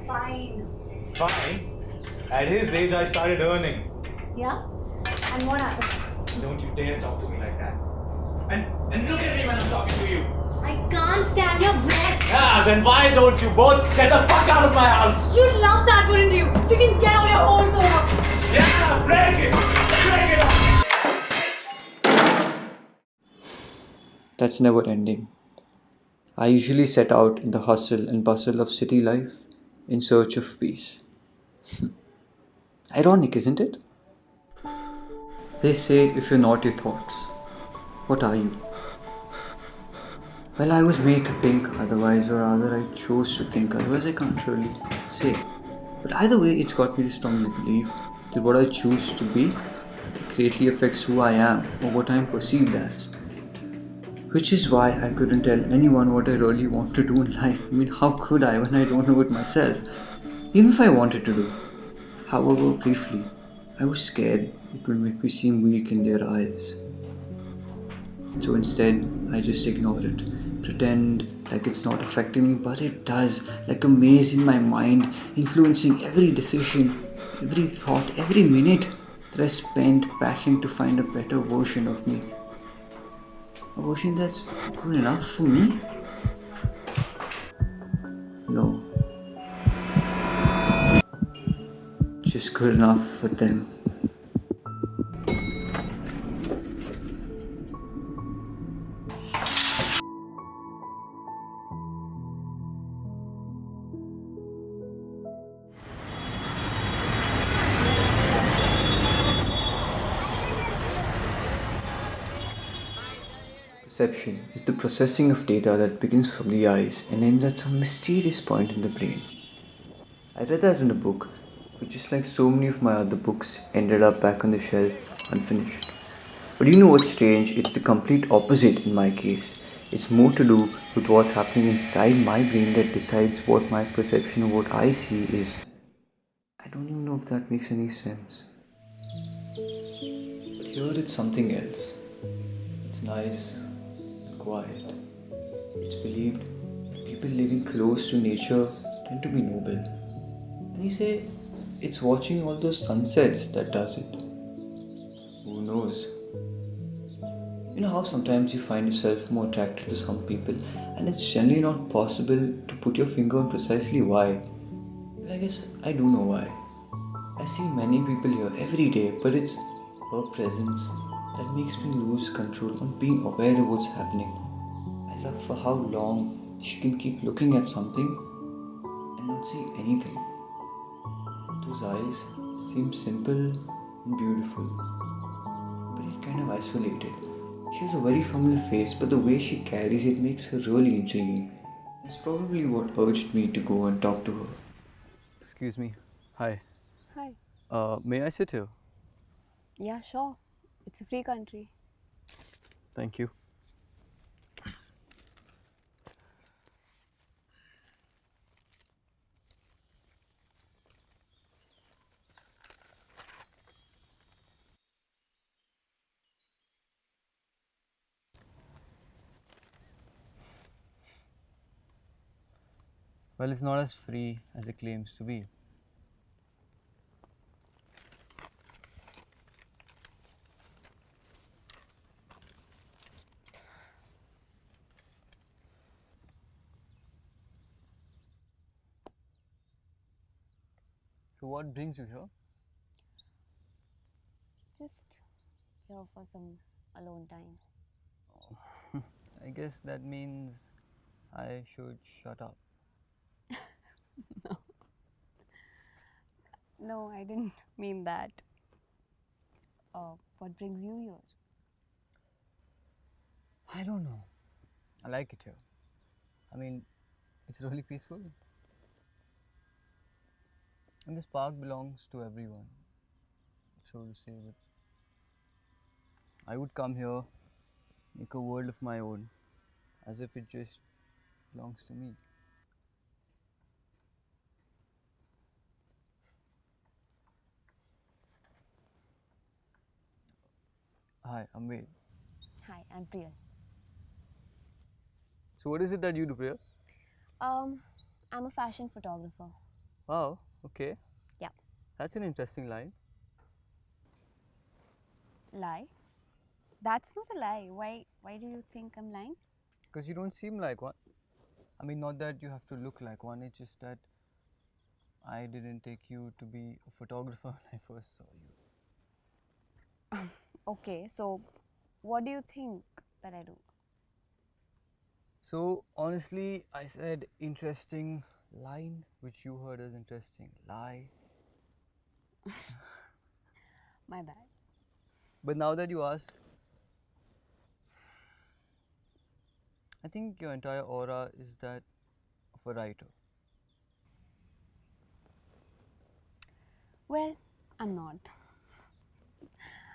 Fine. Fine. At his age, I started earning. Yeah? And what happened? Don't you dare talk to me like that. And look at me when I'm talking to you. I can't stand your breath. Ah, then why don't you both get the fuck out of my house? You'd love that, wouldn't you? So you can get all your holes over. Yeah, break it! Break it up! That's never ending. I usually set out in the hustle and bustle of city life in search of peace. Ironic, isn't it? They say if you're not your thoughts, what are you? Well, I was made to think otherwise, or rather, I chose to think otherwise. I can't really say. But either way, it's got me to strongly believe that what I choose to be greatly affects who I am or what I am perceived as. Which is why I couldn't tell anyone what I really want to do in life. I mean, how could I when I don't know it myself? Even if I wanted to do. However, briefly, I was scared it would make me seem weak in their eyes. So instead, I just ignore it. Pretend like it's not affecting me, but it does, like a maze in my mind, influencing every decision, every thought, every minute that I spent battling to find a better version of me. A version that's good enough for me? No, just good enough for them. Perception is the processing of data that begins from the eyes and ends at some mysterious point in the brain. I read that in a book, but just like so many of my other books, ended up back on the shelf unfinished. But you know what's strange? It's the complete opposite in my case. It's more to do with what's happening inside my brain that decides what my perception of what I see is. I don't even know if that makes any sense. But here it's something else. It's nice and quiet. It's believed that people living close to nature tend to be noble. And you say it's watching all those sunsets that does it. Who knows? You know how sometimes you find yourself more attracted to some people and it's generally not possible to put your finger on precisely why. Well, I guess I do know why. I see many people here every day, but it's her presence that makes me lose control on being aware of what's happening. I love for how long she can keep looking at something and not see anything. Those eyes seem simple and beautiful, but yet kind of isolated. She has a very familiar face, but the way she carries it makes her really intriguing. That's probably what urged me to go and talk to her. Excuse me. Hi. Hi. May I sit here? Yeah, sure. It's a free country. Thank you. Well, it's not as free as it claims to be. So, what brings you here? Just here for some alone time. I guess that means I should shut up. No, I didn't mean that. What brings you here? I don't know. I like it here. I mean, it's really peaceful. And this park belongs to everyone, so to say. But I would come here, make a world of my own, as if it just belongs to me. Hi, I'm Wade. Hi, I'm Priyal. So, what is it that you do, Priya? I'm a fashion photographer. Wow, okay. Yeah. That's an interesting line. Lie? That's not a lie. Why do you think I'm lying? Because you don't seem like one. I mean, not that you have to look like one, it's just that I didn't take you to be a photographer when I first saw you. Okay, so what do you think that I do? So, honestly, I said interesting line, which you heard as interesting lie. My bad. But now that you ask, I think your entire aura is that of a writer. Well, I'm not.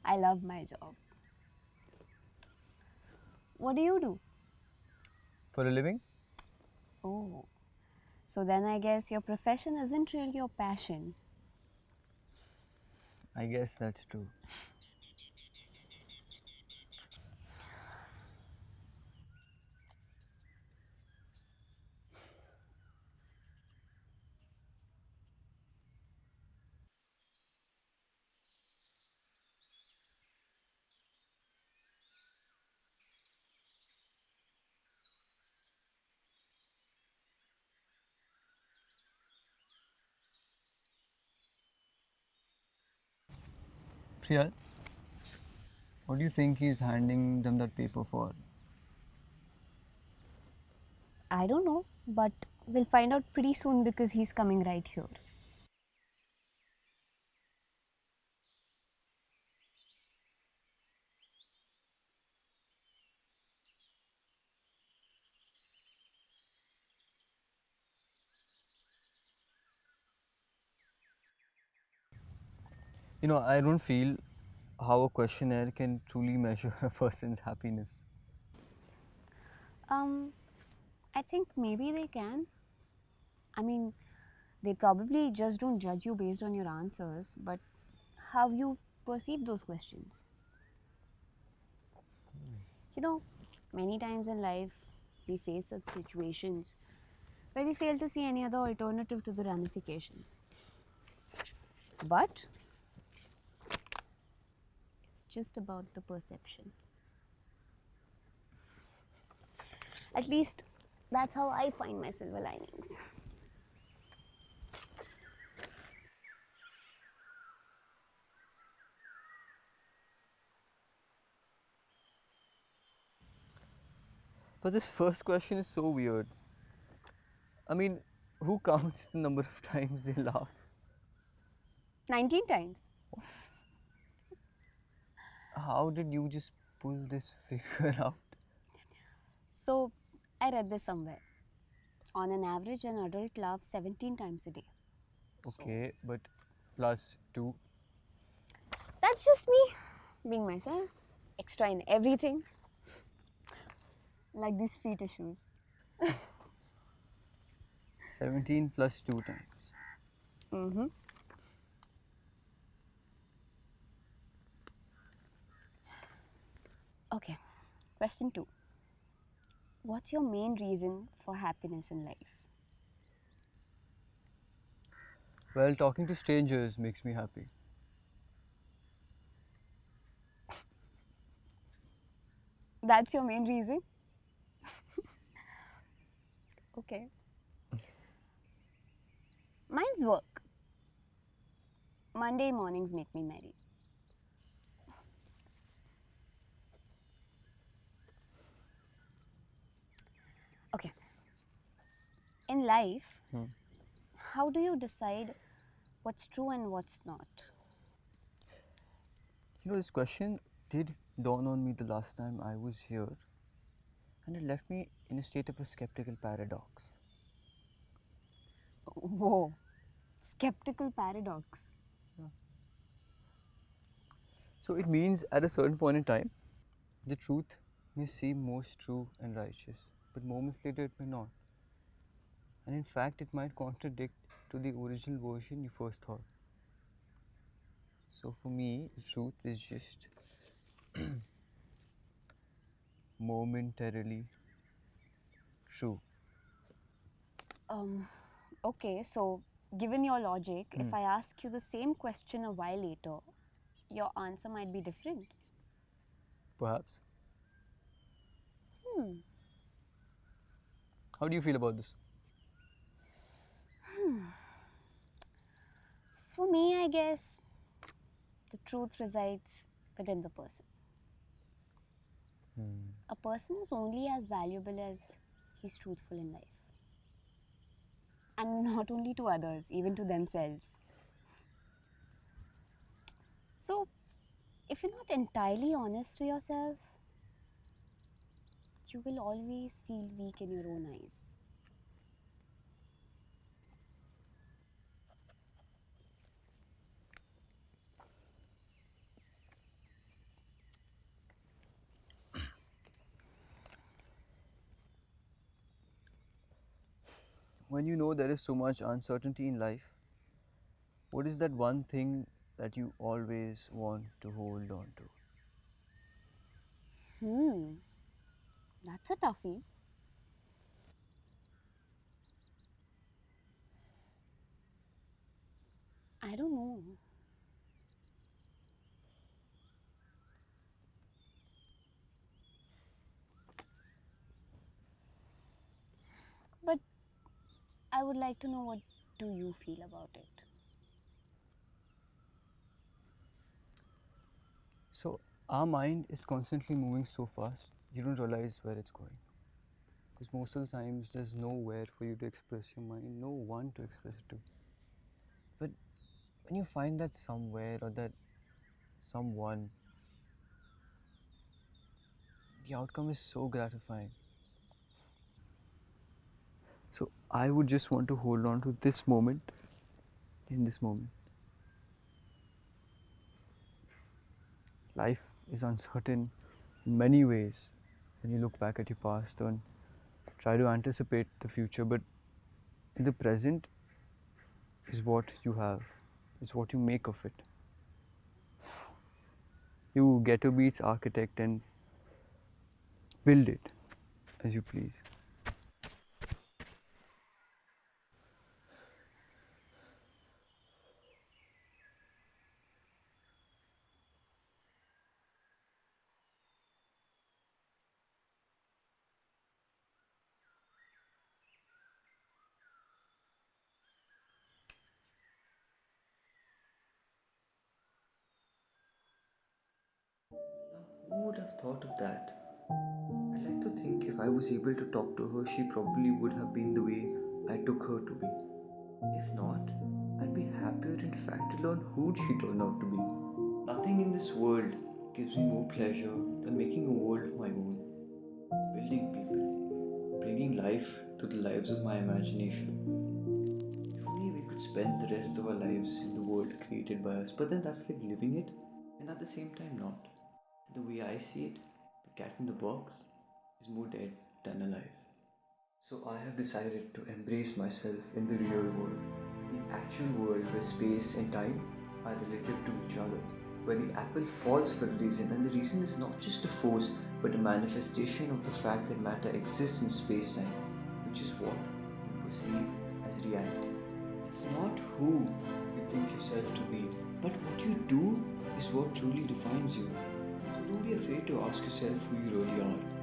I love my job. What do you do? For a living? Oh, so then I guess your profession isn't really your passion. I guess that's true. Priyal, what do you think he's handing them that paper for? I don't know, but we'll find out pretty soon because he's coming right here. You know, I don't feel how a questionnaire can truly measure a person's happiness. Um, I think maybe they can. I mean, they probably just don't judge you based on your answers, but how you perceive those questions. You know, many times in life we face such situations where we fail to see any other alternative to the ramifications. But it's just about the perception. At least that's how I find my silver linings. But this first question is so weird. I mean, who counts the number of times they laugh? 19 times. How did you just pull this figure out? So I read this somewhere. On an average, an adult laughs 17 times a day. So Okay, but plus two. that's just me being myself, extra in everything, like these feet issues. 17 plus 2 times. Mm-hmm. Okay, question two. What's your main reason for happiness in life? Well, talking to strangers makes me happy. That's your main reason? Okay. Mine's work. Monday mornings make me merry. Okay. In life, Hmm. how do you decide what's true and what's not? You know, this question did dawn on me the last time I was here, and it left me in a state of a skeptical paradox. Whoa. Skeptical paradox. So it means at a certain point in time, the truth may seem most true and righteous, but moments later it may not. And in fact, it might contradict to the original version you first thought. So for me, the truth is just momentarily true. Um, okay, so given your logic, if I ask you the same question a while later, your answer might be different. Perhaps. How do you feel about this? For me, I guess the truth resides within the person. A person is only as valuable as he's truthful in life. And not only to others, even to themselves. So, if you're not entirely honest to yourself, you will always feel weak in your own eyes. When you know there is so much uncertainty in life, what is that one thing that you always want to hold on to? That's a toughie. I don't know. But I would like to know, what do you feel about it? So, our mind is constantly moving so fast, you don't realize where it's going. Because most of the times, there's nowhere for you to express your mind, no one to express it to. But when you find that somewhere or that someone, the outcome is so gratifying. So, I would just want to hold on to this moment in this moment. Life is uncertain in many ways when you look back at your past and try to anticipate the future, but in the present is what you have, it's what you make of it. You get to be its architect and build it as you please. Now, who would have thought of that? I'd like to think if I was able to talk to her, she probably would have been the way I took her to be. If not, I'd be happier in fact to learn who'd she turn out to be. Nothing in this world gives me more pleasure than making a world of my own, building people, bringing life to the lives of my imagination. If only we could spend the rest of our lives in the world created by us, but then that's like living it, and at the same time not. The way I see it, the cat in the box is more dead than alive. So I have decided to embrace myself in the real world, the actual world where space and time are relative to each other, where the apple falls for a reason, and the reason is not just a force but a manifestation of the fact that matter exists in space time, which is what we perceive as reality. It's not who you think yourself to be, but what you do is what truly defines you. So don't be afraid to ask yourself who you really are.